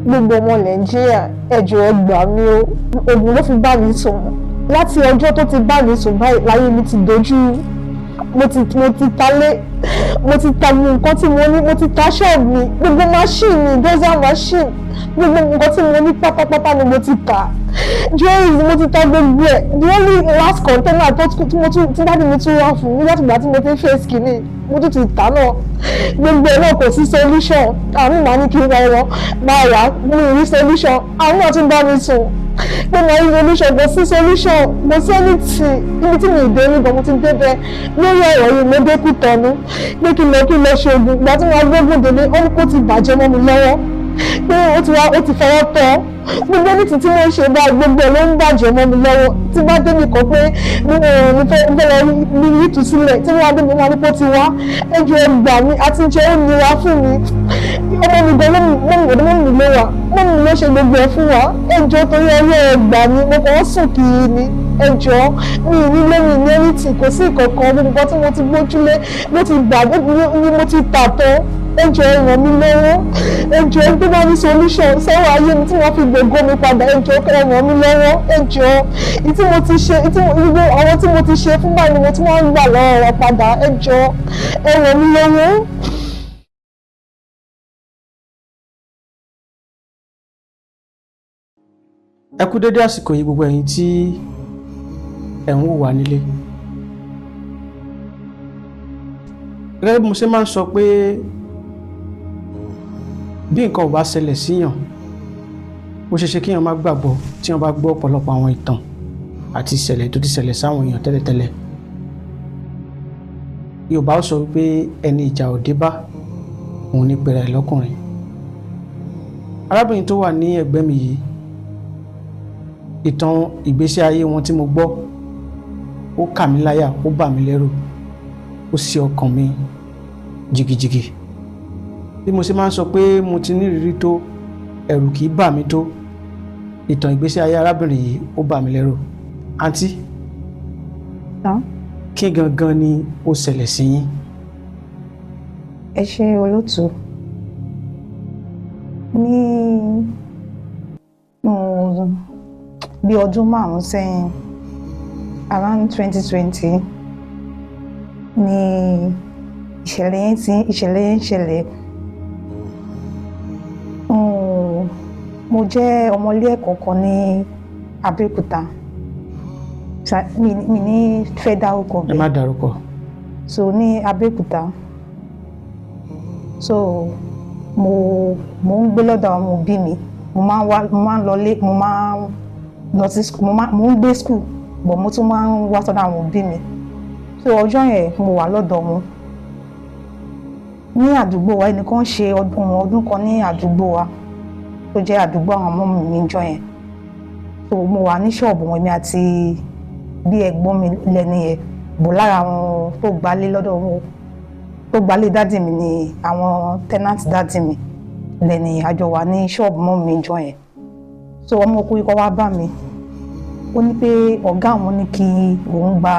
gbogbo ọmọ Nàìjíríà ẹ jọ̀ọ́ ẹ gbà mí o, oògùn ló fi bá mi sùn láti ọjọ́ tó ti bá mi sùn báyìí láyé mi ti dojú, mo ti talé, mo ti ta gbogbo nǹkan tí mo ní, mo ti ta ṣọ́ọ̀bù mi, gbogbo machine mi, dozer machine, gbogbo nǹkan tí mo ní pátápátá ni mo ti tà, jewelry mo ti ta gbogbo ẹ̀. The only last container tí dáàdì mi tún wá fún mi láti ìgbà tí mo ti face kìíní mo tún ti tà náà, gbogbo ẹ̀ náà kò sí solution. Àwọn màá ní kí n ra ẹran máa rà á, mi ò rí solution, àwọn náà tún bá mi sùn pé mo rí solution, kò sí solution, kò sí anything. Ibi tí mi ì dé nígbà mo ti débẹ̀ lórí ọ̀rọ̀ yìí mo dé Kútọ̀nù pé kí n lọ ṣe oògùn. Ìgbà tí wọ́n gbógun délé ó ní kó ti bàjẹ́ mọ́ mi lọ́wọ́ pé ó ti fọwọ́ tọ́ gbogbo ní títí mo ń ṣe bá gbogbo ẹ̀ ló ń bàjẹ́ mọ́ mi lọ́wọ́. Tí bá dé nìkan pé mo fẹ́ lọ ní ìtúsílẹ̀ tí wọ́n á dé mi wọ́n á ní kó ti wá, ẹ jọ̀ọ́ ẹ gbà mí, àti jẹ́ ó nira fún mi. Ọmọ mi gan mọ́mì ló wà, mọ́mì ló ṣe gbogbo ẹ̀ fún wa, ẹ jọ̀ọ́ torí ọwọ́ ẹ gbà mí, mo kàn ń sùn kiri ni, ẹ jọ̀ọ́ mi ì ní lẹ́yìn ní anything, kò sí ìkọ̀kan gbogbo nǹkan tí mo ti gbójúlé ló ti gbà ní mo ti tà tán. Ẹ jọ̀ọ́ ẹ ràn mí lọ́wọ́, ẹ jọ̀ọ́ tó bá ní solution sọ́wọ́ ayé mi tí wọ́n fi gbogbo mi padà, ẹ jọ̀ọ́ ẹ ràn mí lọ́wọ́, ẹ jọ̀ọ́ tí mo ti ṣe gbogbo àwọn tí mo ti ṣe fún báyìí ni mo tún wọ́n ń gbà lọ́wọ́ wọn padà, ẹ jọ̀ọ́ ẹ ràn mí lọ́wọ́. Ẹ kú dédé àsìkò yìí gbogbo ẹ̀yin tí ẹ̀ ń wò wá nílé. Gẹ́gẹ́ bí mo ṣe máa ń sọ pé bí nǹkan ò bá ṣẹlẹ̀ síyàn ó ṣeéṣe kíyàn má gbàgbọ́ tí wọ́n bá gbọ́ ọ̀pọ̀lọpọ̀ àwọn ìtàn àti ìṣẹ̀lẹ̀ tó ti ṣẹlẹ̀ sáwọn èèyàn tẹ́lẹ̀tẹ́lẹ̀. Yorùbá ó sọ wípé ẹni ìjà ò dé bá òun ní pèrè ẹ̀ lọ́kùnrin. Arábìnrin tó wà ní ẹ̀gbẹ́ mi yìí, ìtàn ìgbésí ayé wọn tí mo gbọ́ ó kà mí láyà, ó bà mí lẹ́rù, ó ṣe ọkàn mi jìgìjìgì. Bí mo ṣe máa ń sọ pé mo ti ní ìrírí tó, ẹ̀rù kìí bà mí tó, ìtàn ìgbésí ayé arábìnrin yìí ó bà mí lẹ́rù. Àǹtí, kí gangan ni ó ṣẹlẹ̀ sí yín? Ẹ ṣé olóòtú. Ní bí ọdún 5 sẹ́yìn, around 2020 ni ìṣẹ̀lẹ̀ yẹn ṣẹlẹ̀. Mo jẹ́ ọmọlé ẹ̀kọ́ kan ní Abẹ́òkúta. Mi ní fẹ́ dárúkọ bẹ́ẹ̀. Ẹ má dárúkọ. So ní Abẹ́òkúta. So mo ń gbé lọ́dọ̀ àwọn òbí mi. Mo máa ń lọlé, mo máa ń lọ sí school, mo ń gbé school, but mo tún máa ń wá sọ́dọ̀ àwọn òbí mi. So ọjọ́ yẹn mo wà lọ́dọ̀ wọn. Ní àdúgbò wa ẹnìkan ṣe ọdún kan ní àdúgbò wa tó jẹ́ àdúgbò àwọn ọmọ mi níjọ́ yẹn. So mo wà ní ṣọ́ọ̀bù wọn, èmi àti bí ẹ̀gbọ́n mi lẹ́ni yẹn, bò lára àwọn tó gbálé lọ́dọ̀ wọn, tó gbálé dádì mi ni àwọn tenant dádì mi lẹ́ni àjọ wà ní ṣọ́ọ̀bù mọ́ mi níjọ́ yẹn. So ọmọkùnrin kan wá bá mi, ó ní pé ọ̀gá àwọn ní kí òun gba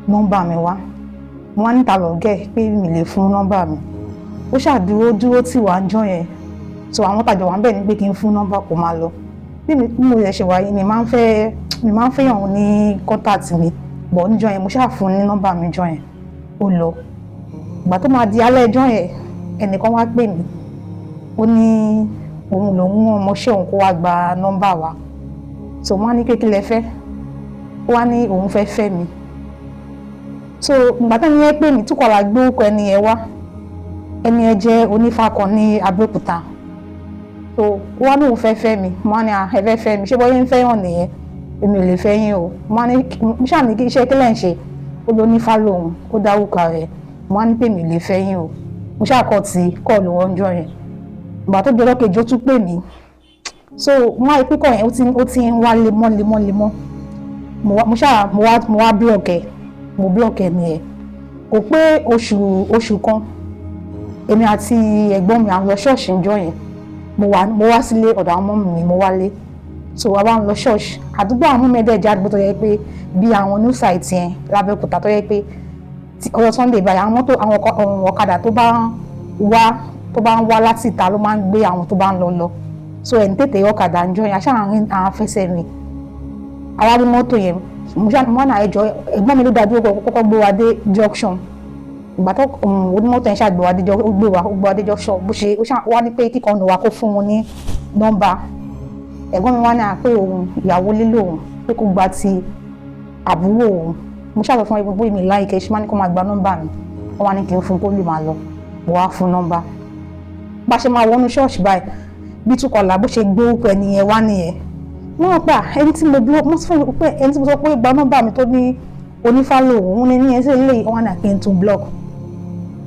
nọ́mbà mi wá. Mo wá níta lọ́gẹ̀ pé mi lè fún nọ́mbà mi. Ó ṣàdúró tì wá níjọ́ yẹn. So àwọn tàjọ wà ń bẹ̀ ní pé kí n fún nọ́mbà kó máa lọ. Bí mo yẹ ṣe wáyé mi máa ń fẹ́ yàn ní contact mi, bọ̀ níjọ́ yẹn mo ṣáà fún ní nọ́mbà mi níjọ́ yẹn, ó lọ. Ìgbà tó máa di alẹ́ ẹjọ́ yẹn, ẹnìkan wá pè mí, ó ní òun lòun ọmọọṣẹ́ òun kó wá gba nọ́mbà wa. So wọ́n á ní kékeré fẹ́, ó wá ní òun fẹ́ fẹ́ mi. So ìgbà tó ní yẹn pè mí tí kò wá gbé orúkọ ẹni yẹn wá, ẹni yẹn jẹ́ onífá kan ní Abẹ́òkúta. So ó wá ní òun fẹ́ fẹ́ mi, mo wá ní ẹ fẹ́ fẹ́ mi, ṣé bọ́ yín fẹ́ hàn nìyẹn, èmi ò lè fẹ́ yín o. Mo ṣáà ní kí iṣẹ́ kílẹ̀ ń ṣe, ó ló nífá lòun, ó dárúkọ rẹ̀, mo wá ní pé mi ò lè fẹ́ yín o. Mo ṣáà kọ́ lù wọ́n jọ yẹn. Ìgbà tó di ọjọ́ kejì ó tún pè mí. So mo wá rí pé kọ́ yẹn ó ti ń wá lemọ́. Mo wá block ẹ̀ nìyẹn. Kò pé oṣù kan, èmi àti ẹ̀gbọ́n mi à ń lọ ṣọ́ọ̀ṣì níjọ́ yẹn. Mo wá sílé ọ̀dọ̀ àwọn ọmọ mi, mo wálé. So wa wá ń lọ ṣọ́ọ̀ṣì. Àdúgbò àwọn ọmọ mi ẹ̀dẹ̀ jẹ́ àdúgbò tó yẹ pé bí àwọn new site yẹn l'Abẹ́òkúta tó yẹ pé ọjọ́ Sunday báyìí àwọn ọ̀kadà tó bá ń wá láti ìta ló máa ń gbé àwọn tó bá ń lọ. so ẹ̀ ń tètè ọ̀kadà ń jọ yẹn aṣáárín àwọn afẹsẹ̀ rìn àwa rí mọ́tò yẹn mo náà ẹjọ́ ẹ̀gbọ́n mi ló dájú kọ́kọ́ gbé wa dé junction ìgbà tó onímọ́tò yẹn ṣàgbé wa dé ó gbé wa dé junction bó ṣe wá ní pé kíkan ọ̀nà wa kó fún wọn ní nọ́mbà ẹ̀gbọ́n mi wá ní àpé òun ìyàwó lílò òun pé kó gba ti àbúrò òun mo ṣàlọ́ fún ẹgbẹ́ mi láìkẹ́ ṣe máa ní kó máa gba nọ́mbà mi wọ́n wá ní kí n fún kó lè máa lọ mo wá fún nọ́mbà bá ṣe máa wọnú ṣọ́ọ̀ṣì báyìí bí túkọ̀lá bó ṣe gbé orúkọ ẹni yẹn wá nìyẹn wọ́n pa ẹni tí mo block mo sọ pé ẹni tí mo sọ pé gba nọ́mbà mi tó ní onífàlò òun ní ẹni tí ilé wọn náà kí n tún block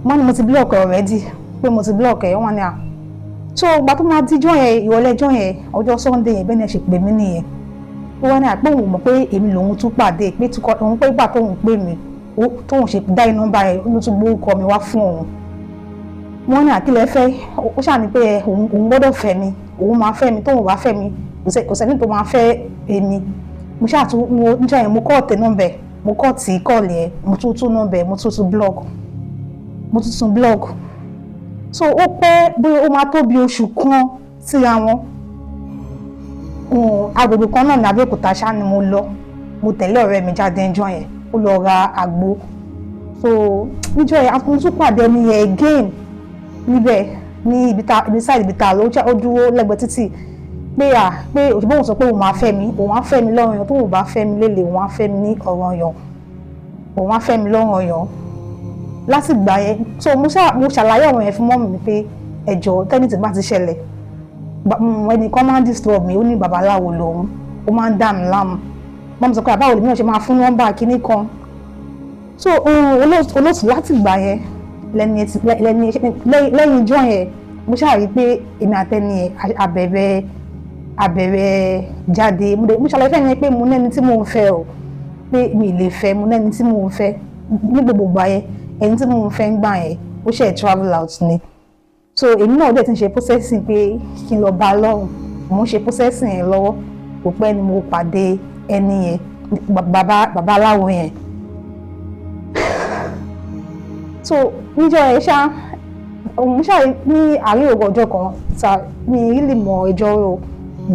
wọ́n ní mo ti block already pé mo ti block ẹ̀ wọ́n ní à so ìgbà tó máa díjọ́ yẹn ìrọ̀lẹ́jọ́ yẹn ọjọ́ Sunday yẹn bẹ́ẹ̀ ni ẹ ṣe pè mí nìyẹn wọ́n ní àpé òun mọ̀ pé èmi lòun tún pàdé pé òun pé ìgbà tóun pè mí tóun ṣe dá nọ́mbà yẹn ló tún gbórúkọ mi wá fún òun wọ́n ní àkílẹ̀ fẹ́ ó ṣàní pé òun gbọ́dọ̀ fẹ́ mi òun máa fẹ́ mi tóun bá fẹ́ mi kò sẹ́ni tó máa fẹ́ èmi mo ṣàtún níjọ́ yẹn mo kọ́ọ̀tì nọ́mbẹ̀ mo kọ́ọ̀tì kọ́ọ̀lì ẹ̀ mo tún nọ́mbẹ̀ mo tún blog so ó pẹ́ bóyá ó máa tó bí oṣù kan síra wọn agbègbè kan náà ní Abẹ́òkúta ṣá ni mo lọ mo tẹ̀lé ọ̀rẹ́ mi jáde níjọ́ yẹn ó lọ ra àgbo so níjọ́ yẹn mo tún pàdé ẹni yẹn again níbẹ̀ ní ibi tá ló ó dúró lẹ́gbẹ̀ẹ́ títì pé òṣùpá òun sọ pé òun á fẹ́ mi lọ́rùn yàn tó òun bá fẹ́ mi lélẹ̀ òun á fẹ́ mi ní ọ̀ràn yàn òun á fẹ́ mi lọ́rùn yàn láti gbà yẹn so mo ṣàlàyé ọ̀rọ̀ yẹn fún mọ́mì mi pé ẹ̀jọ̀ tẹ́nìtì bá ti ṣẹlẹ̀ ẹnìkan máa ń disturb mi ó ní babaláwo lòun ó máa ń dà mí láàmú mọ́mì sọ pé àbáwo lèmi náà ṣe máa fún nọ́mbà kínní kan so olóòtú láti gbà yẹn lẹ́yìn ijọ́ yẹn mo ṣàrí pé èmi àtẹni yẹn abẹ̀rẹ̀ jáde mo ṣàlàyé fẹ́ yẹn pé mo nẹ́ni tí mò ń fẹ́ o pé mi lè fẹ́ mo nẹ́ni tí mò ń fẹ́ ní gbogbo gbà yẹn ẹni tí mò ń fẹ́ ń gbà yẹn ó ṣe travel out ni so èmi náà dẹ̀ ti ń ṣe processing pé kí n lọ bá a lọ́rùn mo ń ṣe processing yẹn lọ́wọ́ kò pẹ́ ni mo pàdé ẹni yẹn bàbá aláwo yẹn so níjọ́ yẹn òun ṣáà ní àárín òwò ọjọ́ kan ta mi rí lè mọ ẹjọ́ rò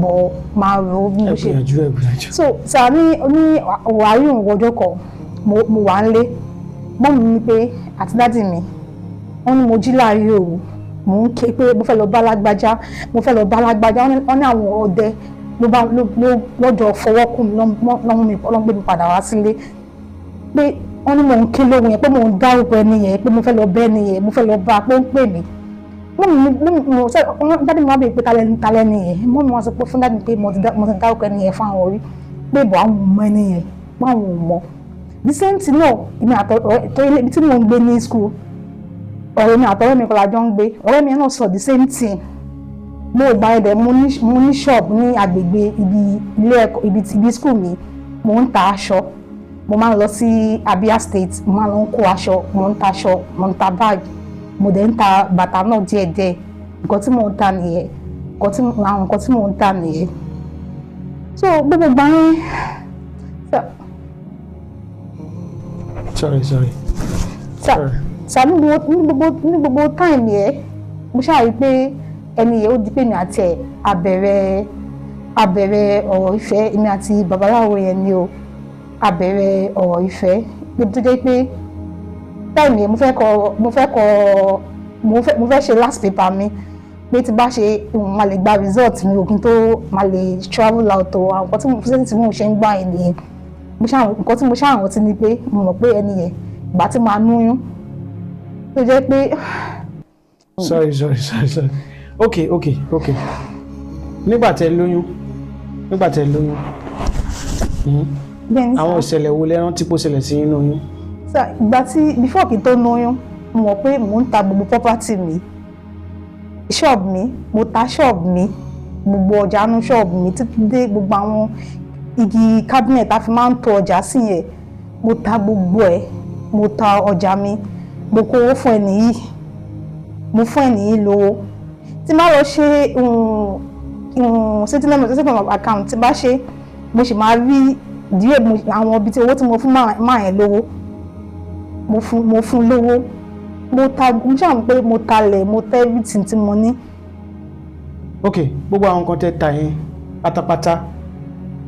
bọ̀ máa ro bí mo ṣe so ta ní àárín òwò ọjọ́ kan mo wà ń lé mọ́mí mi pé àti dádì mi wọ́n ní mo jí láàárín òru mo ń ké pé mo fẹ́ lọ bá lágbájá wọ́n ní àwọn ọdẹ lọ́jọ́ fọwọ́ kù mí lọ́mú mi padà wá sílé pé wọ́n ní mò ń ké lóhùn yẹn pé mò ń dárúkọ ẹni yẹn pé mo fẹ́ lọ bẹ́ ẹni yẹn mo fẹ́ lọ bá a pé ó ń pè mí dádì mi wá bèèrè pé talẹ́ ni yẹn mọ́ mi wá sọ pé fún dádì mi pé mo ti dárúkọ ẹni yẹn fún àwọn orí pé bọ̀ àwọn ọmọ ẹni yẹn pé àwọn ò mọ̀ the same thing náà èmi àtọ̀rẹ́ ibi tí mò ń gbé ní school ọ̀rẹ́ mi àtọ̀rẹ́ mi kọ́lá jọ ń gbé ọ̀rẹ́ mi náà sọ the same thing mo ò gba ẹ̀dẹ̀ mo ní shop ní agbègbè ibi school mi mo ń ta aṣọ mo máa ń lọ sí Abia State mo máa ń lọ kó aṣọ mo ń ta aṣọ mo ń ta báàgì mo dẹ̀ ń ta bàtà náà díẹ̀díẹ̀ nǹkan tí mò ń ta nìyẹn àwọn nǹkan tí mò ń ta nìyẹn so gbogbo gbà yẹn. Sorry. ní gbogbo time yẹn mo ṣáà rí pé ẹni yẹn ó di pé mi àti ẹ̀ abẹ̀rẹ̀ ọ̀rọ̀ ìfẹ́ èmi àti babaláwo yẹn ni o abẹ̀rẹ̀ ọ̀rọ̀ ìfẹ́ níbi tó jẹ́ pé time yẹn mo fẹ́ ṣe last paper mi pé tí bá ṣe máa lè gba result mi òkun tó máa lè travel out o àwọn nǹkan tí mo ṣe ń gbà yẹn nìyẹn nǹkan tí mo ṣàrántí ni pé mo mọ̀ pé ẹni yẹn ìgbà tí màá lóyún tó jẹ́ pé. sorry okay nígbà tẹ́ lóyún àwọn ìṣẹ̀lẹ̀ wo lẹ rántí pé ó ṣẹlẹ̀ sí yín lóyún. ìgbà tí before kí n tó lóyún mo mọ̀ pé mò ń ta gbogbo property mi ṣọ́ọ̀bù mi mo ta ṣọ́ọ̀bù mi gbogbo ọjà nú ṣọ́ọ̀bù mi títí dé gbogbo àwọn igi cabinet a fi máa ń tò ọjà sí yẹn mo ta gbogbo ẹ̀ mo ta ọjà mi mo kó owó fún ẹni yìí mo fún ẹni yìí lówó tí má lọ ṣe settlement account tí bá ṣe mo sì máa rí díẹ̀ àwọn ibi tí owó tí mo fún máa yẹn lówó mo fún lówó mo ṣàmù pé mo talẹ̀ mo tẹ́ everything tí mo ní ok gbogbo àwọn nǹkan tẹ́ ta yẹn pátápátá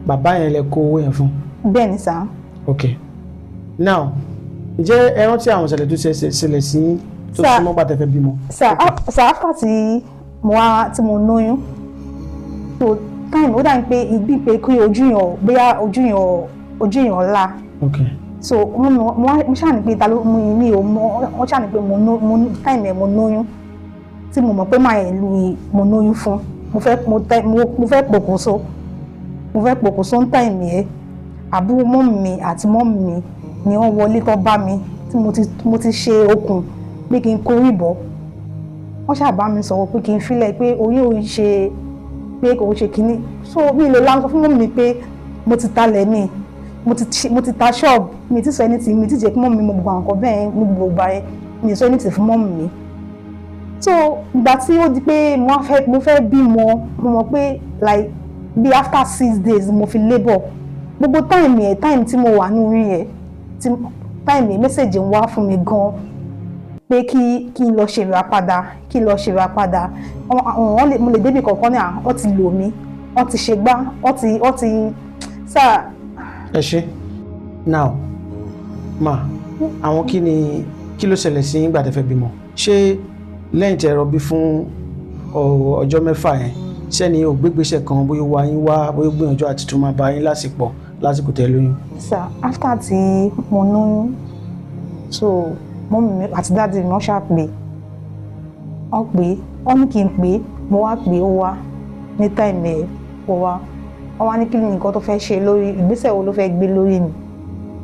bàbá yẹn lẹ kó owó yẹn fún. bẹ́ẹ̀ ni sà. ok now ǹjẹ́ ẹ rántí àwọn ìṣẹ̀lẹ̀ tó ṣẹlẹ̀ sí tó súnmọ́ bá tẹ́ fẹ́ bímọ. sà after tí mo lóyún so time ó dà ní pé ìgbín pé kí ojú yàn bóyá ojú yàn la. ok so mo ṣáà ní pé ta ló mú mi ò mọ wọ́n ṣáà ní pé mo time ẹ̀ mo lóyún tí mo mọ̀ pé máa ẹ̀ lu mo lóyún fún mo fẹ́ pokùnso ń time yẹn àbúrò mọ́mì mi àti mọ́mì mi ni wọ́n wọlé tó bá mi tí mo ti ṣe okùn pé kí n kórì bọ́ wọ́n ṣáà bá mi sọ̀rọ̀ pé kí n filẹ̀ pé oyún ò ń ṣe pé kò ń ṣe kínní so mi lè lánàá fún mọ́mì mi pé mo ti talẹ̀ mi mo ti ta ṣọ́ọ̀bù mi ti sọ ẹni tí mi ti jẹ́ kí mọ́mì mi mo gbogbo àwọn nǹkan bẹ́ẹ̀ ní gbogbo ìgbà yẹn mi sọ ẹni tí fún mọ́mì mi so ìgbà tí ó di pé mo fẹ́ bímọ mo mọ̀ pé like bí after 6 days mo fi labour gbogbo time tí mo wà ní orí yẹn time yẹn message ń wá fún mi gan pé kí n lọ ṣe ìràpadà mo lè débi kọ̀ọ̀kan ní wọ́n ti lò mí wọ́n ti ṣe gbá wọ́n ti sáà. ẹ ṣe now ma àwọn kí ló ṣẹlẹ̀ sí ìgbà tẹ́ fẹ́ bímọ ṣé lẹ́yìn tí ẹ rọbí fún ọjọ́ 6 yẹn sẹ́ni ò gbégbèsè kan bóyá wá yín wá bóyá gbìyànjú àti tún máa bá yín lásìkò tẹ́ lóyún. sir after tí mo lóyún so mọ́mì mi àti dáàdì mi wọ́n ṣàpè wọ́n ní kí n pè mo wá pè ó wá ní táìmù ẹ̀ ó wá wọ́n wá ní kí ni nǹkan tó fẹ́ ṣe lórí ìgbésẹ̀ wo ló fẹ́ gbé lórí mi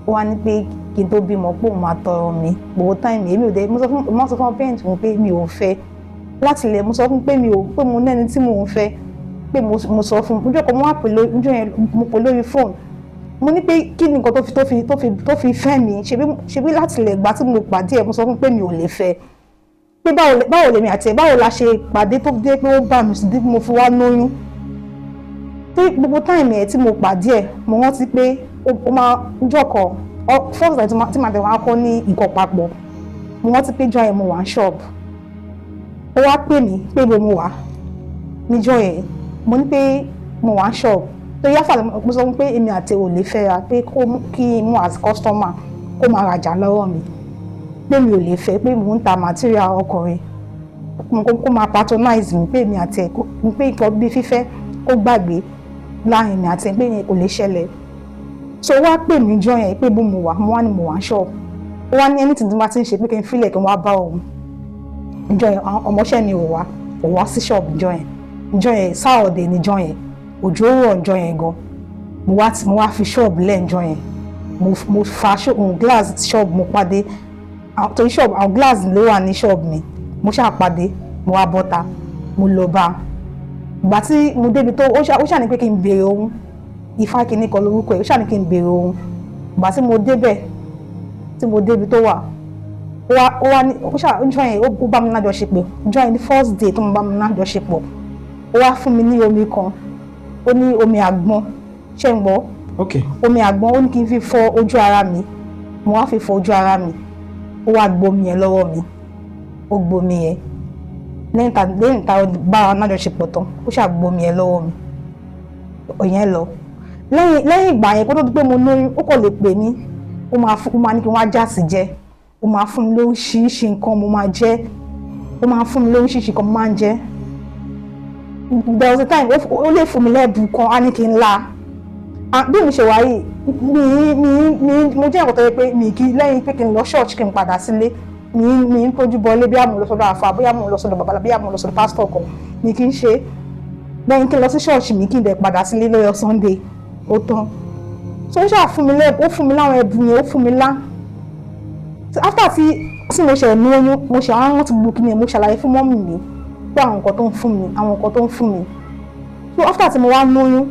ó wá ní pé kí n tó bímọ pé òun máa tọrọ mi gbogbo táìmù èmi ò dé mo sọ fún parent mi pé mi ò fẹ́ láti ilẹ̀ mo sọ fún pé mo nẹ́ni tí mò ń fẹ́ pé mo sọ fún ojú ọkọ̀ mo wá pè lórí fóònù mo ní pé kí ni nǹkan tó fi fẹ́ mi ṣebí láti ilẹ̀ ìgbà tí mo pàdé ẹ̀ mo sọ fún pé mi ò lè fẹ́ pé báwo lèmi àti ẹ̀ báwo la ṣe pàdé tó dé pé ó bá mi sùn dé mo fi wá lóyún tí gbogbo táìmù ẹ̀ tí mo pàdé ẹ̀ mo rántí pé ó máa ń jọkọ̀ first time tí màá tẹ̀ wá kọ́ ní nǹkan papọ̀ mo rántí pé jọ ẹ̀ mo wà ní ṣọ́ọ̀bù ó wá pè mí pé mo wà níjọ́ yẹn mo ní pé mo wà ní ṣọ́ọ̀bù tó yáfà mo sọ pé èmi àti ò lè fẹ́ra pé kí n mú as customer kó máa rajà lọ́wọ́ mi pé mi ò lè fẹ́ pé mò ń ta material ọkùnrin kó máa patronize mi pé èmi àti ẹ̀ pé nǹkan bí fífẹ́ kó gbàgbé láàrin mi àti ẹ̀ pé yẹn kò lè ṣẹlẹ̀ so wá pè mí jọ yẹn pé bó mo wà mo wá ní mo wà ní ṣọ́ọ̀bù ó wá ní anything tí mo bá ti ń ṣe pé kí n fílẹ̀ kí n wá bá òun ìjọ yẹn ọmọọṣẹ́ mi ò wá sí ṣọ́ọ̀bù ìjọ yẹn sáọ̀dẹ̀ níjọ yẹn òjò rọ̀ ìjọ yẹn gan mo wá fi ṣọ́ọ̀bù lẹ́ǹjọ yẹn mo fa glass ṣọ́ọ̀bù mo pàdé torí ṣọ́ọ̀bù àwọn glass ló wà ní ṣọ́ọ̀bù mi mo ṣáà pàdé mo wá bọ́ta mo lọ bá a ìgbà tí mo débi tó ó ṣàní pé kí n béèrè ohun ifá kìíní kan lórúkọ ẹ̀ ó ṣàní kí n béèrè ohun ìgbà tí mo débẹ̀ tí mo débi tó wà ó wá ní ọjọ́ yẹn ó bá mi lájọṣepọ̀ ọjọ́ yẹn ní first day tó mo bá mi lájọṣepọ̀ ó wá fún mi ní omi kan ó ní omi àgbọn ṣé ń gbọ́ omi àgbọn ó ní kí n fi fọ ojú ara mi mo wá fi fọ ojú ara mi ó wá gbomi yẹn lọ́wọ́ mi ó gbomi yẹn lẹ́yìn tá a bá wa lájọṣepọ̀ tán ó ṣàgbomi yẹn lọ́wọ́ mi òyìn lọ lẹ́yìn ìgbà yẹn kó tó di pé mo lóyún ó kàn lè pè mí ó máa ní kí wọ́n á jáàsì jẹ ó máa fún mi lóríṣiríṣi nǹkan mo máa jẹ ó máa fún mi lóríṣiríṣi nǹkan mo máa ń jẹ there was a time ó lè fún mi lẹ́bùn kan á ní kí n la bí mi ṣe wá yìí mo jẹ́ nǹkan tó yẹ pé mi kì í lẹ́yìn pé kí n lọ church kí n padà sílé mi ń tójú bọlé bí àmú lọ sọ́dọ̀ àfa bí àmú lọ sọ́dọ̀ babalá bí àmú lọ sọ́dọ̀ pásítọ̀ kan mi kì í ṣe lẹ́yìn kí n lọ sí church mi kí n dẹ̀ padà sílé lọ́yọ̀ Sunday ó tán so ó ṣáà fún mi lẹ́bùn ó fún mi láwọn ẹ̀bùn yẹn ó fún mi lá after tí mo ṣe ní oyún mo ṣe àwọn ti gbogbo kíni mo ṣàlàyé fún mọ́mì mi pé àwọn nǹkan tó ń fún mi so after tí mo wá lóyún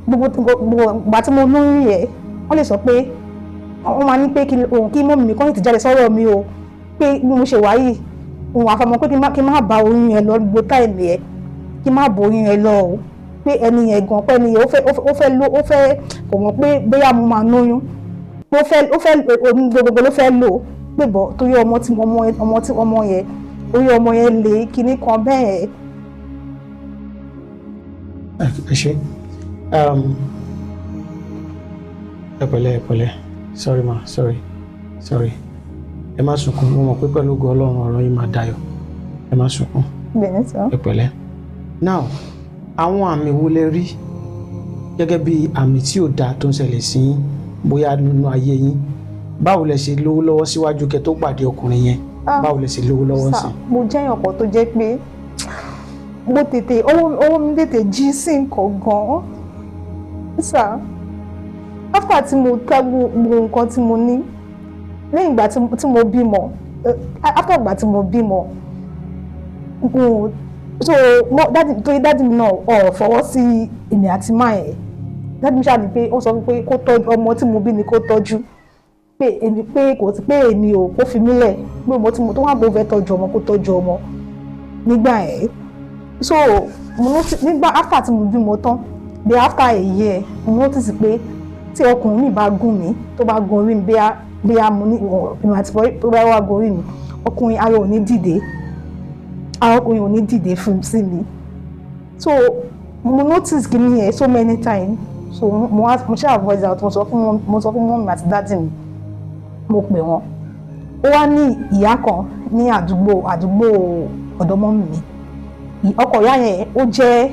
gbogbo ìgbà tí mo lóyún yẹ wọ́n lè sọ pé wọ́n máa ní pé kí mọ́mì mi kọ́ ní ti jáde sọ́rọ̀ mi o pé bí mo ṣe wá yìí òun àfàmọ́ pé kí n má ba oyún yẹn lọ gbogbo táìmì yẹn kí n má bo oyún yẹn lọ o pé ẹni yẹn gan pé ẹni yẹn ó fẹ́ kò mọ̀ pé bóyá mo máa lóyún ó fẹ́ gbogbo ló fẹ́ lò pé bọ̀ torí ọmọ yẹn orí ọmọ yẹn lè kíní kan bẹ́ẹ̀ ẹ ṣé ẹ pẹ̀lẹ́ sorry ma sorry ẹ má sunkún mo mọ̀ pé pẹ̀lú ògo Ọlọ́run ọ̀rọ̀ yìí máa dayọ̀ ẹ má sunkún bẹ́ẹ̀ sọ. ẹ pẹ̀lẹ́ now àwọn àmì wo lẹ rí gẹ́gẹ́ bí àmì tí ò dáa tó ń ṣẹlẹ̀ sí yín bóyá nínú ayé yín báwo lẹ ṣe lówó lọ́wọ́ síwájú kẹ́ tó pàdé ọkùnrin yẹn báwo lẹ ṣe lówó lọ́wọ́ sí. mo jẹ́ ọkọ tó jẹ́ pé mo tètè owó mi tètè jí sí nǹkan gan-an sà after tí mo ká gbogbo nǹkan tí mo ní lẹ́yìn ìgbà tí mo bímọ after ìgbà tí mo bímọ so dádì mi náà fọwọ́ sí èmi àti máa ẹ̀ dádì mi ṣáà ní pé ó sọ pé kó tọ́jú ọmọ tí mo bí ni kó tọ́jú pé kò sí pé èmi ò kó fi mí lẹ̀ pé ọmọ tí mo tó wà bó fẹ́ tọ́jú ọmọ kó tọ́jú ọmọ nígbà ẹ̀ so nígbà after tí mo bímọ tán bí after a year mo notice pé tí ọkùnrin mi bá gún mi tó bá gun orí mi bí a mo ní ìrìn àti tó bá wà gun orí mi ọkùnrin ara ò ní dìde ara ọkùnrin ò ní dìde fún sí mi so mo notice kìíní yẹn so many times so mo ṣe avoid out mo sọ fún mọ́mí àti dádì mi mo pè wọ́n ó wá ní ìyá kan ní àdúgbò ọ̀dọ̀ mọ́mí mi ọkọ ìyá yẹn ó jẹ́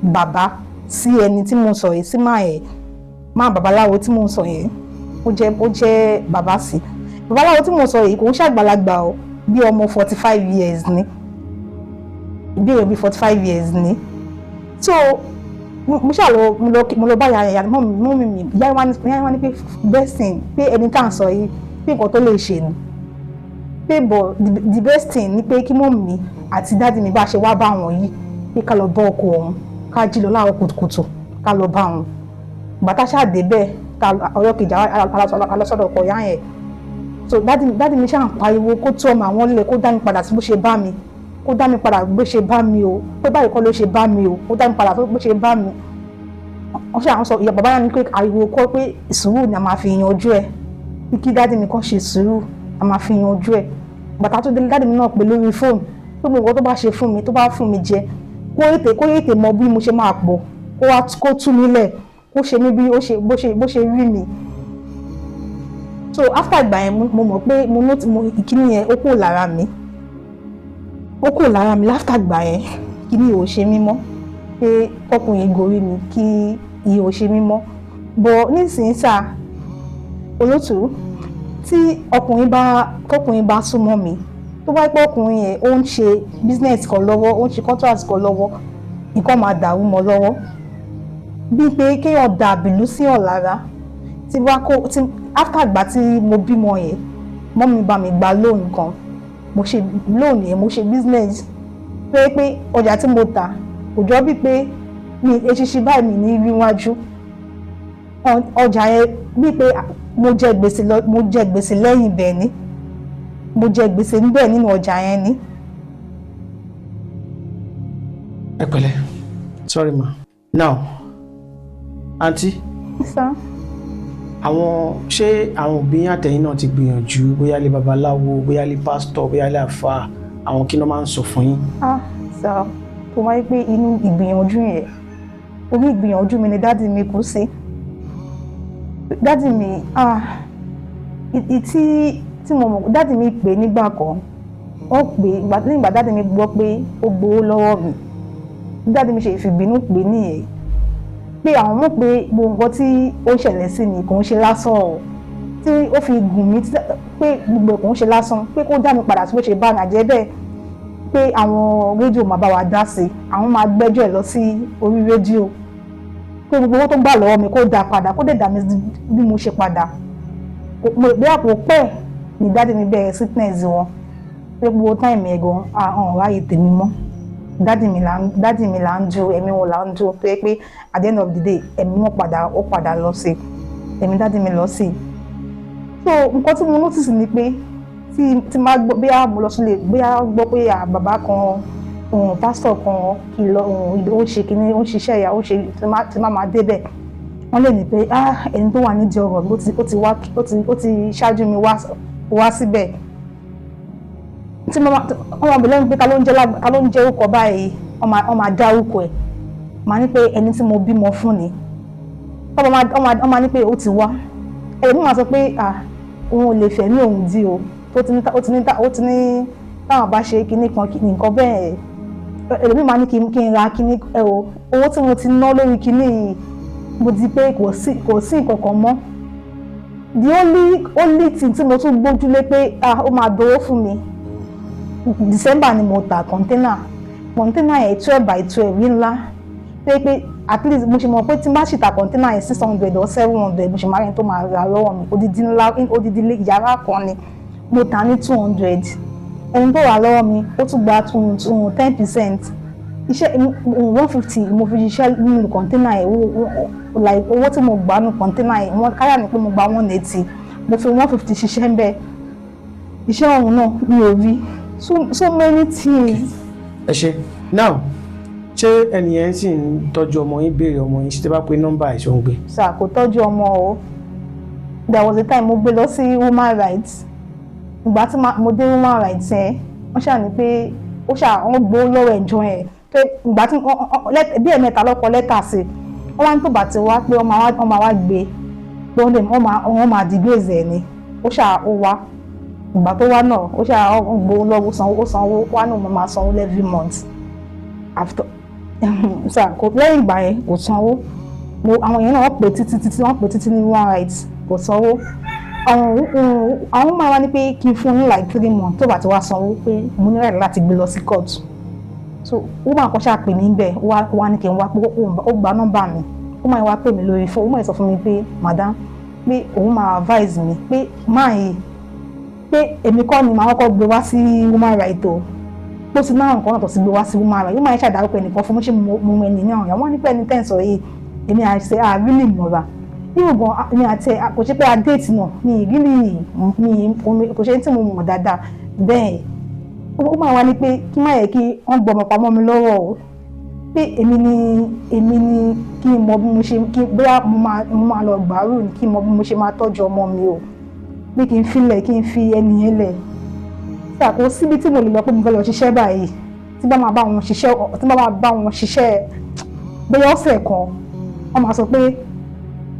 bàbá sí ẹni tí mo sọ yìí sí máa babaláwo tí mo sọ yẹn ó jẹ́ bàbá sí babaláwo tí mo sọ yìí kò ń ṣàgbàlagbà o bí ọmọ 45 years ni ìbéèrè bí 45 years ni so mo lọ bá yàrá mọ́ mi ìyá wa ní pé best thing pé ẹni tá à ń sọ yìí pé nǹkan tó lè ṣe ni pé but the best thing ni pé kí mọ́ mi àti dáàdì mi bá ṣe wá bá wọn yìí pé ká lọ bá ọkọ òun ká jí lọ láàárọ̀ kùtùkùtù ká lọ bá wọn bàtà ṣáàdé bẹ́ẹ̀ ká ọ̀rọ̀ kejì alọ́sọ̀dọ̀ ọkọ ìyá yẹn so dáàdì mi ṣáà ń pariwo kó tó ọmọ àwọn lè kó dá mi padà sí bó ṣe bá mi kó dá mi padà bó ṣe bá mi o pé báyìí kọ́ ló ṣe bá mi o kó dá mi padà bó ṣe bá mi wọ́n ṣe àwọn sọ ìyá bàbá yẹn ní pé ariwo kọ́ pé sùúrù ni a máa fi yanjú ẹ̀ kí dáàdì mi kàn ṣe sùúrù a máa fi yanjú ẹ̀ bàtà tó délé dáàdì mi náà pè lórí fóònù pé gbogbo tó bá ṣe fún mi tó bá fún mi jẹ kó yètè mọ bí mo ṣe máa pọ̀ kó tú mi lẹ̀ kó ṣe mí bí bó ṣe rí mi so after ìgbà yẹn mo mọ̀ pé ìkíní yẹn ó kúrò lára mi after ìgbà yẹn kíní ò ṣe mí mọ́ pé ọkùnrin gorí mi kí iye ò ṣe mí mọ́ bọ̀ nísìnyí sá olótùú tí ọkùnrin bá súnmọ́ mi tó bá pẹ́ ọkùnrin yẹn ó ń ṣe business kan lọ́wọ́ ó ń ṣe contract kan lọ́wọ́ nǹkan máa dàrú mọ́ lọ́wọ́ bíi pé kéèyàn da àbìlú sí ọ̀ lára after ìgbà tí mo bímọ yẹn mọ́ mi bá mi gba loan kan mo ṣe loan yẹn mo ṣe business pé ọjà tí mo tà kò jọ bíi pé mi eṣiṣi báyìí mi ní rí wájú ọjà yẹn bíi pé mo jẹ gbèsè lẹ́yìn bẹ́ẹ̀ ni mo jẹ gbèsè níbẹ̀ nínú ọjà yẹn ni. ẹ pẹ̀lẹ́ sorry ma now aunty ṣé àwọn òbí àtẹ̀yìn náà ti gbìyànjú bóyá lé babaláwo bóyá lé pásítọ̀ bóyá lé àfáà àwọn kí ló máa ń sọ fún yín. sọ tó máa ń pé inú ìgbìyànjú yẹn orí ìgbìyànjú mi ni dádì mi kú sí dádì mi tí mo mọ̀ dádì mi pè nígbà kan wọ́n pè nígbà dádì mi gbọ́ pé ó gbowó lọ́wọ́ mi dádì mi ṣe ìfìbínú pè nìyẹn pé àwọn mọ̀ pé gbogbo nǹkan tí ó ṣẹlẹ̀ sí mi kò ń ṣe lásán o tí ó fi gùn mí pé gbogbo kò ń ṣe lásán pé kó dá mi padà sí bó ṣe bá nàjẹ́ bẹ́ẹ̀ pé àwọn rédíò máa bá wa dá sí i àwọn máa gbẹ́jọ́ ẹ̀ lọ sí orí rédíò pé gbogbo owó tó gbà lọ́wọ́ mi kó dá padà kó dẹ̀ dá mi bí mo ṣe padà bí àpò pẹ́ ní dáàdì mi bẹ̀rẹ̀ sickness wọn pé gbogbo táìmì ẹ̀gàn àwọn ráyè tèmi mọ́ dáàdì mi là ń jó ẹ̀mí wọn là ń jó pé at the end of the day ẹ̀mí wọn padà lọ sí ẹ̀mí dáàdì mi lọ sí so nǹkan tí mo notice ni pé tí máa gbọ́ bí mo lọ sílé bí a gbọ́ pé bàbá kan pásítọ̀ kan ó ṣe kínní ó ń ṣiṣẹ́ ìyá ó ṣe tí máa débẹ̀ wọ́n lè ní pé ẹni tó wà nídìí ọ̀rọ̀ ó ti ṣáájú mi wá síbẹ̀ tí wọ́n máa bẹ̀rẹ̀ pé ká ló ń jẹ́ orúkọ báyìí wọ́n máa dá orúkọ ẹ̀ màá ní pé ẹni tí mo bímọ fún ni wọ́n máa ní pé ó ti wá ẹ̀mí máa sọ pé òun ò lè fẹ̀mí òun dí o ó ti ní táwọn bá ṣe kinní kan nǹkan bẹ́ẹ̀ ẹ̀mí máa ní kí n ra kinní owó tí mo ti ná lórí kinní yìí mo di pé kò sí nǹkan kan mọ́ the only thing tí mo tún gbójúlé pé ó máa dowó fún mi December ni mo ta container yẹn 12 by 12 ńlá pé at least mo ṣe mọ̀ pé tí n bá ṣì ta container yẹn 600 or 700 mo ṣe máa rẹ̀ tó máa ra lọ́wọ́ mi odidi yàrá kan ni mo ta ní 200 ẹni tó wà lọ́wọ́ mi ó tún gba 10% iṣẹ́ 150 mo fi ṣiṣẹ́ nínú container yẹn owó tí mo gbà nínú container yẹn wọ́n káyà ní pé mo gba 180 mo fi 150 ṣiṣẹ́ ń bẹ̀ iṣẹ́ ọ̀hún náà mi ò rí so many things. ẹ ṣe now ṣé ẹni yẹn sì ń tọ́jú ọmọ yín béèrè ọmọ yín ṣe tẹ́ bá pé nọ́mbà ìṣó ń gbé. sà kò tọ́jú ọmọ o there was a time mo gbé lọ sí woman rights ìgbà tí mo dé woman rights yẹn wọ́n ṣáà ní pé wọ́n gbó lọ́wọ́ ẹ̀jọ́ yẹn pé ìgbà tí bí ẹ̀mẹ́ta lọ́kọ lẹ́tà sí wọ́n wá ní tó bá ti wá pé wọ́n máa wá gbé pé wọ́n máa disgrace ẹ̀ ni ó wá ìgbà tó wá náà ó gbó lọ́wọ́ sanwó wá náà mo máa sanwó every month after lẹ́yìn ìgbà yẹn kò sanwó àwọn èèyàn náà wọ́n pè títí ní woman rights kò sanwó àwọn máa wá ní pé kí n fún ní like 3 months tó bá ti wá sanwó pé mo ní right láti gbé lọ sí court so woman kan ṣáà pè mí bẹ́ẹ̀ wá ní kí n wá pé ó gba nọ́mbà mi ó máa wá pè mí lórí fún ó máa sọ fún mi pé madam pé òun máa advise mi pé máa yìí pé èmi kọ́ ni màá kọ́kọ́ gbé wá sí woman rights o bó ti náà nǹkan ọ̀tọ̀ sí gbé wá sí woman rights yóò máa ń ṣàdárúkọ ẹnìkan fún mi ṣé mo ẹni ní ọ̀ràn wọ́n ní pé ẹni tẹ́ǹsọ̀ yìí èmi àṣẹ àrílì mọ̀ra yóò gan mi àti kò ṣe pé a déètì náà mi ìrírí kò ṣe tí mo mọ̀ dáadáa bẹ́ẹ̀ ó máa wá ní pé kí má yẹ kí wọ́n gbọmọ pamọ́ mi lọ́wọ́ o pé èmi ni kí n mọ bí mo ṣe bóyá mo máa lọ gbàrú ni kí n mọ bí mo ṣe máa tọ́jú ọmọ mi o pé kí n filẹ̀ kí n fi ẹni yẹn lẹ̀ ṣàkó síbi tí mo lè lọ pé mo fẹ́ lọ ṣiṣẹ́ báyìí tí bá máa bá wọn ṣiṣẹ́ bóyá ọ̀sẹ̀ kan wọ́n máa sọ pé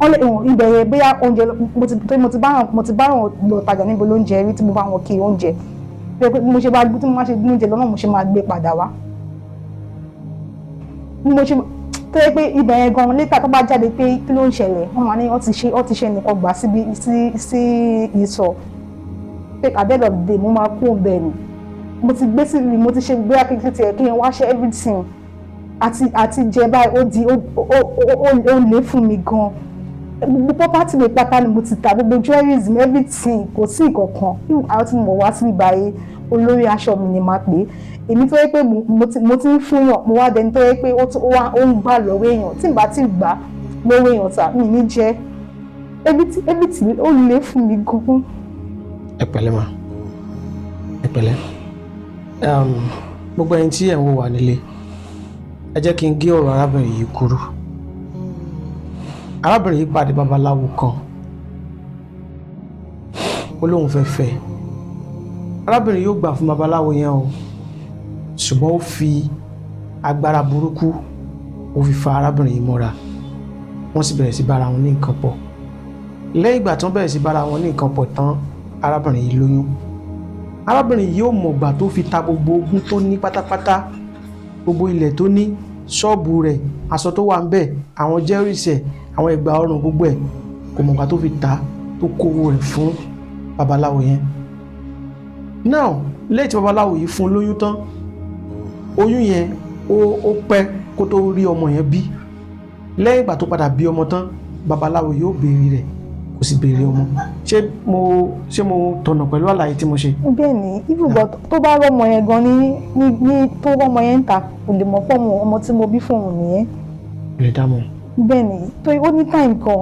wọ́n lè ìbẹ̀rẹ̀ bóyá oúnjẹ mo ti bá wọn lọ tajà níbo lóúnjẹ rí tí mo bá wọn kí oúnjẹ pé mo ṣe bá gbé tí mo máa ṣe gbé oúnjẹ lọ́nà mo ṣe máa gbé padà wá mo ṣe tó yẹ pé ìbẹ̀rẹ̀ gan létà tó bá jáde pé kí ló ń ṣẹlẹ̀ wọ́n máa ní wọ́n ti ṣe nìkan gbà sí ìsọ̀ pé at the end of the day mo máa kú bẹ́ẹ̀ ni mo ti gbé sí mo ti ṣe gbé akékeré tiẹ̀ kí n wá ṣe everything àti jẹ báyìí ó lé fún mi gan gbogbo property mi pátá ni mo ti ta gbogbo jewelries mi everything kò sí ìkọ̀kan àwọn tí mo wá sí ìbáyé olórí aṣọ mi ni máa pè é èmi tó yẹ pé mo ti ń fún yàn mo wá dẹni tó yẹ pé ó ń gbà lọ́wọ́ èèyàn tí n bá ti gbà lọ́wọ́ èèyàn tà mí ní jẹ́ everything ó lé fún mi gan. ẹ pẹ̀lẹ́ ma ẹ pẹ̀lẹ́ gbogbo ẹni tí ẹ ń wò wá nílé ẹ jẹ́ kí n gé ọ̀rọ̀ arábìnrin yìí kúrú arábìnrin yìí pàdé babaláwo kan ó lóun fẹ́ fẹ́ arábìnrin yóò gbà fún babaláwo yẹn o ṣùgbọ́n ó fi agbára burúkú ó fi fa arábìnrin yìí mọ́ra wọ́n sì bẹ̀rẹ̀ sí bára wọn ní nǹkan pọ̀ lẹ́yìn ìgbà tí wọ́n bẹ̀rẹ̀ sí bára wọn ní nǹkan pọ̀ tán arábìnrin yìí lóyún arábìnrin yìí ò mọ̀gbà tó fi ta gbogbo ogún tó ní pátápátá gbogbo ilẹ̀ tó ní ṣọ́ọ̀bù rẹ̀ aṣọ tó wà ń bẹ̀ àwọn jẹ́rìsẹ̀ àwọn ẹ̀gbà ọrùn gbogbo ẹ̀ kò mọ̀gbà tó fi ta tó kówó rẹ̀ fún babaláwo yẹn now lẹ́yìn tí babaláwo yìí fún lóyún tán oyún yẹn ó pẹ́ kó tó rí ọmọ yẹn bí lẹ́yìn ìgbà tó padà bí ọmọ tán babaláwo yóò béèrè rẹ̀ kò sì béèrè ọmọ ṣé mo tọ̀nà pẹ̀lú àlàyé tí mo ṣe. bẹ́ẹ̀ ni ibùgbọ́ tó bá rọmọ yẹn gan ní tó rọmọ yẹn ń ta kò lè mọ̀ fọ́ọ̀mù ọmọ tí mo bí fún òun nìyẹn. lè dá mọ̀. bẹ́ẹ̀ ni tó ó ní táìmù kan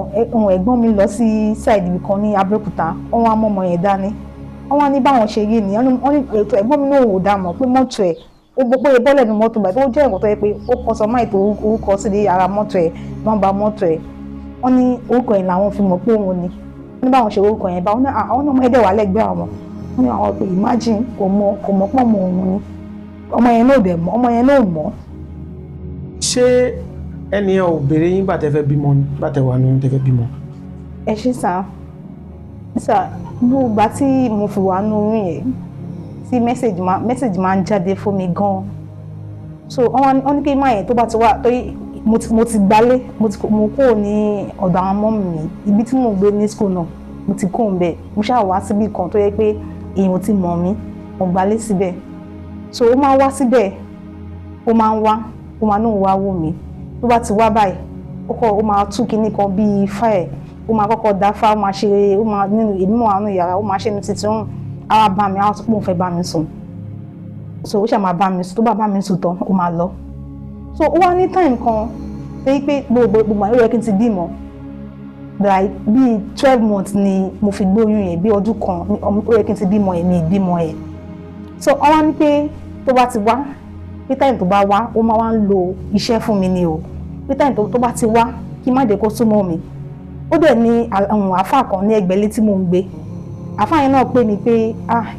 ẹ̀gbọ́n mi lọ sí ṣáìdì kan ní Abẹ́òkúta wọ́n wá mọ́ ọmọ yẹn dání wọ́n wá ní báwọn ṣe rí nìyẹn wọ́n ní ètò ẹ̀gbọ́n mi náà ò dá mọ̀ pé mọ́tò ẹ̀ ó gbogbo ẹ̀ bọ́lẹ̀ ní mọ́tò báyìí tó jẹ́ nǹkan tó yẹ pé ó kọ́ sọ máì tó orúkọ sí ní ara mọ́tò ẹ̀ nọ́mbà mọ́tò ẹ̀ wọ́n ní orúkọ yẹn làwọn fi mọ̀ pé òun ni ní báwọn ṣe orúkọ yẹn báwọn àwọn ọmọ ẹ̀dẹ̀ wà lẹ́gbẹ̀ẹ́ àwọn wọ́n ní àwọn pé imagine kò mọ̀ pọ̀ mọ́ òun ni ọmọ yẹn náà dẹ̀ mọ̀ ọmọ yẹn náà mọ̀. ṣé ẹni ẹ ò béèrè yín bàtẹ́ fẹ́ bímọ ni bàtẹ́ wà ní tẹ́ fẹ́ bímọ. ẹ ṣe sá gbogbo ìgbà tí mo fi wà nínú oyún yẹn tí mẹ́sẹ̀gì máa ń jáde fún mi gan-an so wọ́n ní pé máa yẹn tó bá ti wá torí mo ti gbálé mo kúrò ní ọ̀dọ̀ àwọn ọmọ mi ibi tí mo gbé ní school náà mo ti kúrò ńbẹ̀ mo ṣáà wá síbi kan tó yẹ pé èèyàn ti mọ̀ mí mo gbálé síbẹ̀ so ó máa wá síbẹ̀ ó máa náà wá wò mí tó bá ti wá báyìí ó máa tú kinní kan bíi fáẹ̀ ó máa kọ́kọ́ dáfá ó máa ṣe ó máa nínú ìmọ̀ àwọn yàrá ó máa ṣe ní títí rùn á bá mi á tún pọ̀ fẹ́ bá mi sùn so ó ṣáà máa bá mi sùn tó bá bá mi sùn tán ó máa lọ so ó wá ní time kan pé gbogbo àwọn yẹ kí n ti bímọ like bíi 12 months ni mo fi gbóyún yẹn bí ọdún kan ó yẹ kí n ti bímọ yẹn ní ìbímọ yẹn so ó wá ní pé tó bá ti wá pé time tó bá wá ó máa wá ń lo iṣẹ́ fún mi ni o pé time tó bá ti wá kí má jẹ́ kó súnmọ́ mi ó dẹ̀ ní àwọn àáfàá kan ní ẹgbẹ̀lé tí mò ń gbé àáfàá yẹn náà pè mí pé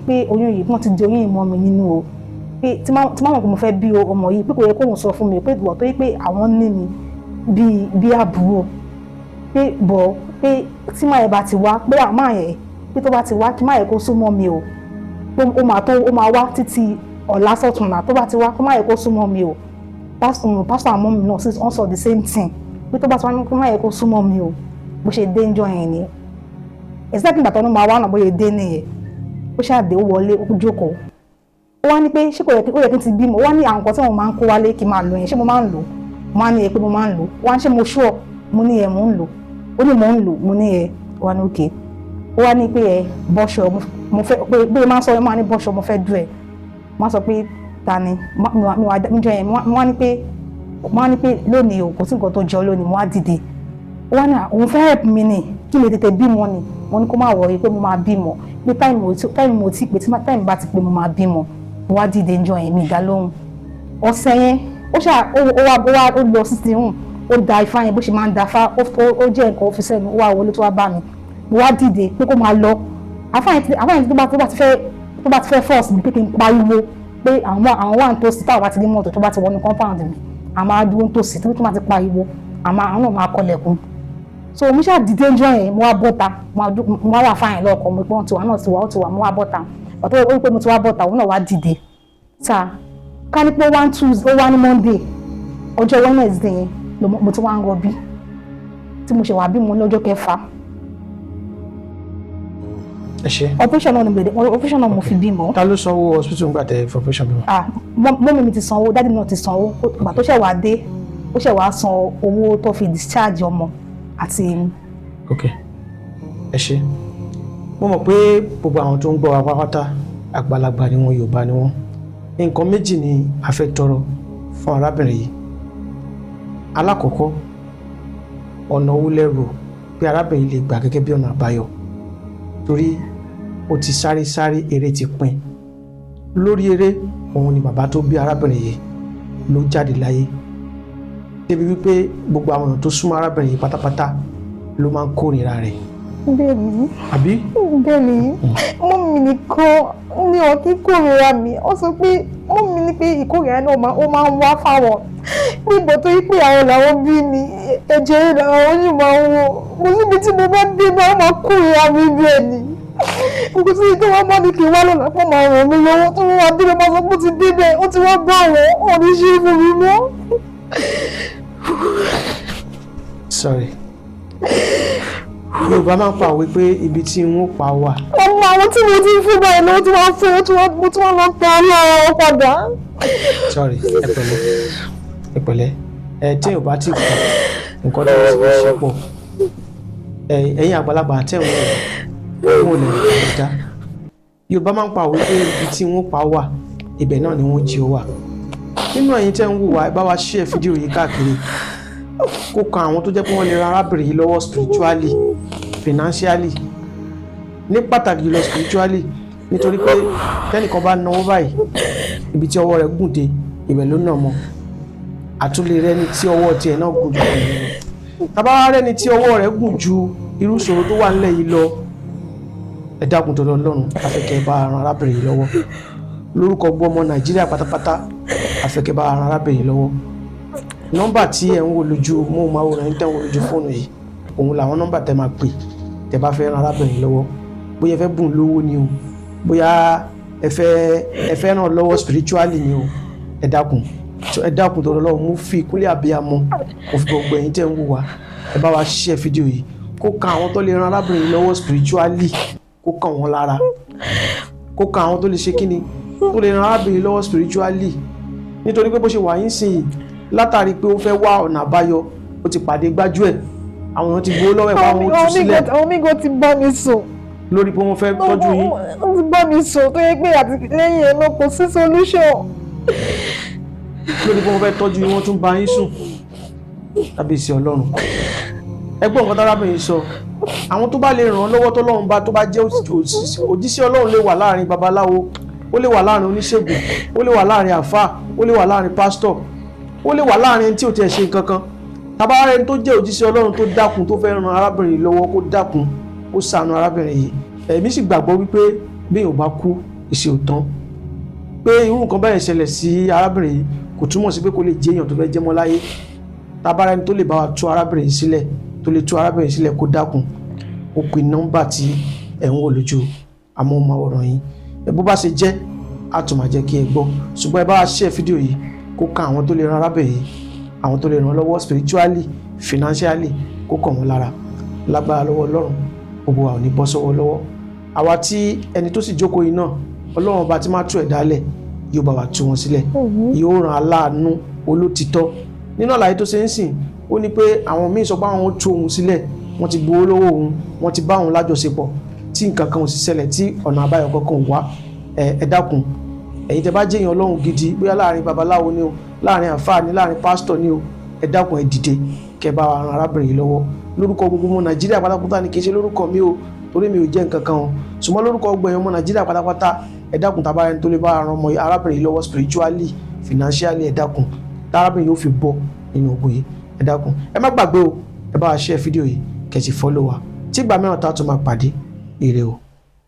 pé oyún yìí wọ́n ti di oyún ìmọ̀ mi nínú o pé tí máa mọ̀ pé mo fẹ́ bí ọmọ yìí pé kò yẹ kóun sọ fún mi pé ìwọ̀ tó yẹ pé àwọn ní mi bí àbúrò pé bọ̀ pé tí máa yẹ bá ti wá pé àmọ́ yẹn pé tó bá ti wá kí má yẹ kó súnmọ́ mi o pé ó máa wá títí ọ̀la sọ̀túnla tó bá ti wá kí má yẹ kó súnmọ́ mi o pásítọ̀ àmọ́ mi náà sì wọ́n sọ the same thing pé tó bá ti wá kí má yẹ kó súnmọ́ mi o bó ṣe dé ńjọ́ yẹn ni exactly ìgbà tó ní máa wá náà bóyá dé nìyẹn ó ṣáà dé ó wọlé ó jókòó ó wá ní pé ṣé kò yẹ kí n ti bímọ ó wá ní àwọn nǹkan tí wọn máa ń kó wálé kí n máa lò yẹn ṣé mo máa ń lò mo máa ní ẹ pé mo máa ń lò ó wá ní ṣé mo ṣúọ mo ní ẹ mo ń lò ó ní mo ń lò mo ní ẹ wá ní òkè ó wá ní pé ẹ bọ́ṣọ mo fẹ́ pé bí máa ń sọ ẹ máa ní bọ́ṣọ mo fẹ́ dú ẹ máa sọ pé ta ni mi wà níjọ́ yẹn mo wá ní pé lónìí o kò sí nǹkan tó jọ lónìí mo wá dìde ó wá ní òun fẹ́ help mi ni kí lè tètè bímọ ni mo ní kó má wọrí pé mo máa bímọ pé táìmù mo ti pé tí táìmù bá ti pé mo máa bímọ mo wá dìde ńjọ́ yẹn mi dá lóhùn ọ̀sẹ̀ yẹn ó lọ sí ti hùn ó da ifá yẹn bó ṣe máa ń da fá ó jẹ́ nǹkan ọ́fíìsì ẹ̀nu ó wá wọlé tó wá bá mi mo wá dìde pé kó máa lọ àfáàyàn tó bá ti fẹ́ force mi pé kí n pariwo pé àwọn wà ń tòsí táwọn bá ti dé mọ́tò tó bá ti wọnú compound mi àmọ́ adúró ń tòsí tó bá ti pariwo àmọ́ àwọn náà máa kọlẹ̀kùn so mo ṣáà dìde ńjọ́ yẹn mo wá bọ́ta mo wá wà fáyìn lọ́ọ̀kọ́ mo pọ́n tiwa náà tiwa mo wá bọ́ta ọ̀tọ́ ó pé mo ti wá bọ́ta òun náà wá dìde ta ká ní pé ó wá ní Monday ọjọ́ Wednesday yẹn mo ti wá ń rọbí tí mo ṣe wà bí mo lọ́jọ́ kẹfà. ẹ ṣe operation náà mo fi bímọ. ta ló sanwó hospital nígbà tẹ for operation bímọ. mọ́mí mi ti sanwó dádì náà ti sanwó ìgbà tó ṣẹ̀ wá dé ó ṣẹ̀ wá san owó tó fi discharge ọmọ àti èmi. ok ẹ ṣe mo mọ̀ pé gbogbo àwọn tó ń gbọ́ wa pátápátá àgbàlagbà ni wọn Yorùbá ni wọn nǹkan méjì ni a fẹ́ tọrọ fún arábìnrin yìí alákọ̀ọ́kọ́ ọ̀nà owó lẹ́rù pé arábìnrin lè gbà gẹ́gẹ́ bí ọ̀nà àbáyọ torí ó ti sáré eré ti pin lórí eré òun ni bàbá tó bí arábìnrin yìí ló jáde láyé débi wípé gbogbo àwọn èèyàn tó súnmọ́ arábìnrin yìí pátápátá ló máa ń kórìíra rẹ̀. Bẹ́ẹ̀ni. Àbí? Bẹ́ẹ̀ni. Mọ́mì nìkan ní ọtí kórìíra mi. Ó sọ pé mọ́mì ní pé ìkórìíra náà ó máa ń wá fáwọn. Níbo tó yí pé àwọn làwọn bí mi, ẹ̀jẹ̀ rẹ̀ làwọn yìí máa ń wò. Mo níbi tí mo bá dé bá máa kórìíra mi bẹ́ẹ̀ ni. Nǹkan tí ìjọba wọ́n bá ní kí n wá lọ́nà fún máa ràn mí lọ́wọ́ tó wọ́n wá débẹ̀ máa sọ pé ó ti débẹ̀, ó ti wá bá wọn, ò ní ṣe é fún mi mọ́. Sorry. Yorùbá máa ń pa òwe pé ibi tí wọ́n pa wà. Ọmọ àwọn tí mo ti ń fún báyìí lọ́wọ́ tí wọ́n fún mo tí wọ́n lọ pa ara wọn padà. Sorry, ẹ pẹ̀lẹ́ tí Yorùbá ti kú nǹkan tó ti fi ṣe pọ̀ ẹ̀yin àgbàlagbà tẹ̀ wọ́n lè rí dá. Yorùbá máa ń pa òwe pé ibi tí wọ́n pa wà ibẹ̀ náà ni wọ́n jí ó wà. Nínú ẹ̀yin tẹ́ ń wò wá ẹ bá wa share fídíò yìí káàkiri kó kan àwọn tó jẹ́ pé wọ́n lè ran arábìnrin yìí lọ́wọ́ spiritually financially ní pàtàkì jùlọ spiritually nítorí pé tẹ́nìkan bá náwó báyìí ibi tí ọwọ́ rẹ̀ gùn dé ibẹ̀ ló nà mọ́ àtúlẹ̀ rẹ́ni tí ọwọ́ tiẹ̀ náà gùn jù tàbá wá rẹ́ni tí ọwọ́ rẹ̀ gùn ju irú ìṣòro tó wà nílẹ̀ yìí lọ ẹ dákun tó lọ lọ́rùn afẹ́kẹ́ bá ran arábìnrin yìí lọ́wọ́ lórúkọ gbọ́ ọmọ Nàìjíríà pátápátá afẹ́kẹ́ bá ran arábìnrin yìí lọ́wọ́ nọ́mbà tí ẹ̀ ń wò lójú móhùnmáwòrán yín tẹ́ ń wò lójú fóònù yìí òun làwọn nọ́mbà tẹ́ máa pè tẹ́ bá fẹ́ ran arábìnrin lọ́wọ́ bóyá ẹ fẹ́ bùn lówó ni o bóyá ẹ fẹ́ ràn lọ́wọ́ spiritually ni o ẹ dákun tó lọ́wọ́ mo fi ìkúnlẹ̀ abiyamọ mo fi gbogbo ẹ̀yin tẹ́ ń wò wá ẹ bá wa share fídíò yìí kó kan àwọn tó lè ran arábìnrin lọ́wọ́ spiritually kó kàn wọ́n lára kó kan àwọn tó lè ṣe kíni tó lè ran arábìnrin lọ́wọ́ spiritually nítorí pé bó ṣe wà yín sìn yìí látàrí pé ó fẹ́ wá ọ̀nà àbáyọ ó ti pàdé gbájúẹ̀ àwọn èèyàn ti gbowó lọ́wọ́ ẹ̀ fún àwọn ojú sílẹ̀ àwọn mígo ti bá mi sùn lórí pé wọ́n fẹ́ tọ́jú yín. ó ti bá mi sùn tó yẹ pé àtìlẹ́yìn ẹ̀ náà kò sí solution. lórí pé wọ́n fẹ́ tọ́jú yín wọ́n tún bá yín sùn tàbí ìsìn ọlọ́run ẹgbọ́n nǹkan tárábìnrin sọ àwọn tó bá lè ràn án lọ́wọ́ tọ́lọ́run bá tó bá jẹ́ òjíṣẹ́ ọlọ́run lè wà láàrin babaláwo ó lè wà láàrin oníṣègùn ó lè wà láàrin àfáà ó lè wà láàrin pásítọ̀ ó lè wà láàrin ẹni tí ò tiẹ̀ ṣe nǹkan kan tàbá ẹni tó jẹ́ òjíṣẹ́ ọlọ́run tó dákun tó fẹ́ ran arábìnrin lọ́wọ́ kó dákun ó ṣàánú arábìnrin yìí èmi sì gbàgbọ́ wípé bí èèyàn bá kú ìṣe ò tán pé irú nǹkan bẹ́ẹ̀ ṣẹlẹ̀ sí arábìnrin yìí kò túmọ̀ sí pé kò lè jẹ́ èèyàn tó fẹ́ jẹ́ mọ́ láyé tàbá ẹni tó lè bá wa tú arábìnrin yìí sílẹ̀ tó lè tú arábìnrin sílẹ̀ kó dákun ó pe nọ́mbà tí ẹ̀ ń wò lójú amóhùnmáwòrán yín bó bá ṣe jẹ́ á tún máa jẹ́ kí ẹ gbọ́ ṣùgbọ́n ẹ bá wa share fídíò yìí kó kan àwọn tó lè ran arábìnrin yìí àwọn tó lè ràn lọ́wọ́ spiritually financially kó kàn wọ́n lára lágbára lọ́wọ́ ọlọ́run gbogbo wa ò ní bọ́ sọ́wọ́ lọ́wọ́ àwa tí ẹni tó sì jókòó yìí náà ọlọ́run ọba tí máa tú ẹ̀ dálẹ̀ yóò bá wa tú wọn sílẹ̀ yóò ràn aláàánú olótìtọ́ nínú àlàyé tó ṣe ń sìn ó ní pé àwọn míì sọ pé àwọn ó tú òun sílẹ̀ wọ́n ti gbowó lọ́wọ́ òun wọ́n ti bá òun lájọṣepọ̀ tí nǹkan kan ò sì ṣẹlẹ̀ tí ọ̀nà àbáyọ kankan ò wá ẹ dákun ẹ̀yin tẹ́ bá jẹ́ èèyàn ọlọ́run gidi bóyá láàrin babaláwo ni o láàrin àfáà ni láàrin pásítọ̀ ni o ẹ dákun ẹ dìde kẹ́ bá wa ran arábìnrin yìí lọ́wọ́ lórúkọ gbogbo ọmọ nàìjíríà pátápátá ni kì í ṣe lórúkọ mi o torí mi ò jẹ́ nǹkan kan o ṣùgbọ́n lórúkọ gbogbo ẹ̀yin ọmọ nàìjíríà pátápátá ẹ dákun tá a bá rẹni tó lè bá ran ọmọ arábìnrin yìí lọ́wọ́ spiritually financially ẹ dákun tá arábìnrin yóò fi bọ́ nínú ogun yìí ẹ dákun ẹ má gbàgbé o ẹ bá wa share fídíò yìí kẹ́ sì follow wa tí ìgbà mìíràn tá a tún máa pàdé ire o.